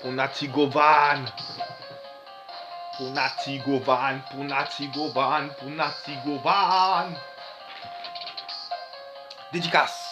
Pour Nati Govan. Pour Nati Govan. Pour Nati Govan. Pour Nati Govan. Dédicace.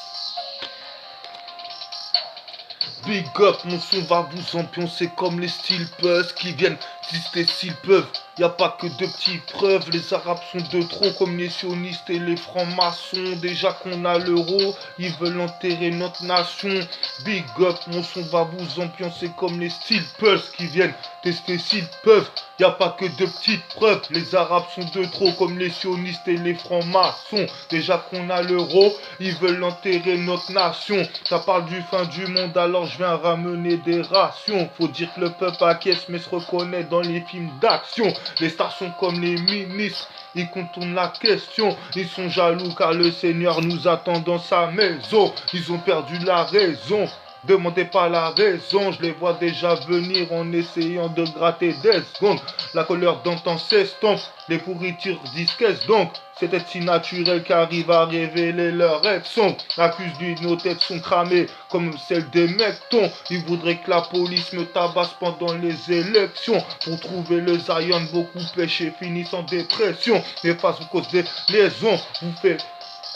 Big up, mon son va vous ambiancer comme les styles buzz qui viennent exister s'ils peuvent. Y a pas que de petites preuves, les arabes sont de trop comme les sionistes et les francs-maçons. Déjà qu'on a l'euro, ils veulent enterrer notre nation. Big up, mon son va vous ambiancer comme les styles buzz qui viennent tester s'ils peuvent. Y a pas que de petites preuves, les arabes sont de trop comme les sionistes et les francs-maçons. Déjà qu'on a l'euro, ils veulent enterrer notre nation. Ça parle du fin du monde, alors je viens ramener des rations. Faut dire que le peuple acquiesce mais se reconnaît dans les films d'action. Les stars sont comme les ministres, ils contournent la question. Ils sont jaloux car le Seigneur nous attend dans sa maison. Ils ont perdu la raison. Demandez pas la raison, je les vois déjà venir en essayant de gratter des secondes. La colère d'antan s'estompe, les pourritures disent qu'est-ce donc? C'était si naturel qu'arrive à révéler leur rêve sombre. Accuse lui, nos têtes sont cramées comme celles des mectons. Ils voudraient que la police me tabasse pendant les élections. Pour trouver le Zion, beaucoup péchés finissent en dépression. Mais face aux causes des liaisons, vous faites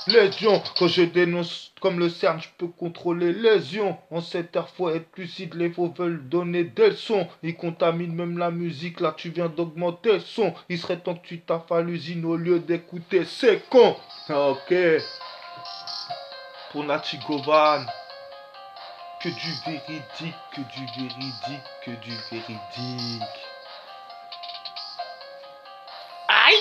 légion. Quand je dénonce comme le CERN, je peux contrôler les lésions. En cette ère, faut être lucide, les faux veulent donner des leçons. Ils contaminent même la musique, là tu viens d'augmenter le son. Il serait temps que tu taffes à l'usine au lieu d'écouter ces cons. Ok. Pour Nati Govan. Que du véridique, que du véridique, que du véridique. Aïe!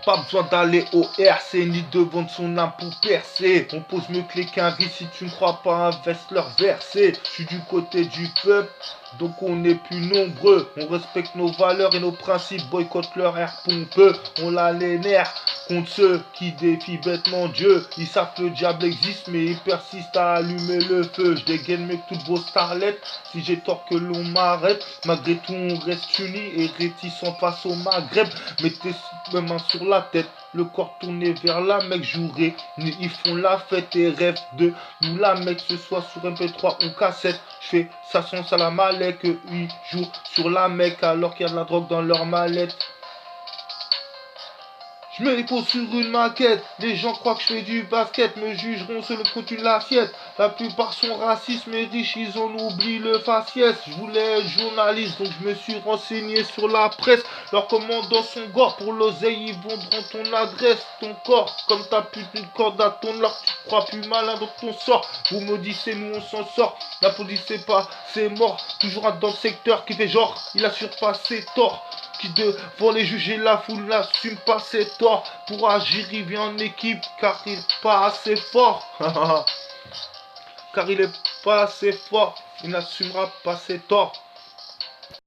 Pas besoin d'aller au RC ni de vendre son âme pour percer. On pose mieux que les quinries si tu ne crois pas, investe leur verset. Je suis du côté du peuple, donc on est plus nombreux. On respecte nos valeurs et nos principes, boycotte leur air pompeux. On a les nerfs contre ceux qui défient bêtement Dieu. Ils savent que le diable existe mais ils persistent à allumer le feu. Je dégaine mieux que toutes vos starlettes. Si j'ai tort que l'on m'arrête, malgré tout on reste unis et réticents face au Maghreb. Mettez mes mains sur la tête, le corps tourné vers la Mecque, jouerai. Ils font la fête et rêvent de nous la Mecque, ce soit sur MP3 ou cassette. Je fais ça sans salam alek, ils jouent sur la Mecque alors qu'il y a de la drogue dans leur mallette. Je mets les pots sur une maquette, les gens croient que je fais du basket, me jugeront sur le contenu de l'assiette. La plupart sont racistes, mais riches, ils en oublient le faciès. Je voulais être journaliste, donc je me suis renseigné sur la presse. Leurs commandants sont gore, pour l'oseille, ils vendront ton adresse, ton corps. Comme t'as plus d'une corde à ton arc, tu te crois plus malin dans ton sort. Vous maudissez, nous on s'en sort, la police c'est pas, c'est mort. Toujours un dans le secteur qui fait genre, il a surpassé tort. Qui devant les juger, la foule n'assume pas ses torts. Pour agir, il vient en équipe car il n'est pas assez fort. Car il est pas assez fort, il n'assumera pas ses torts.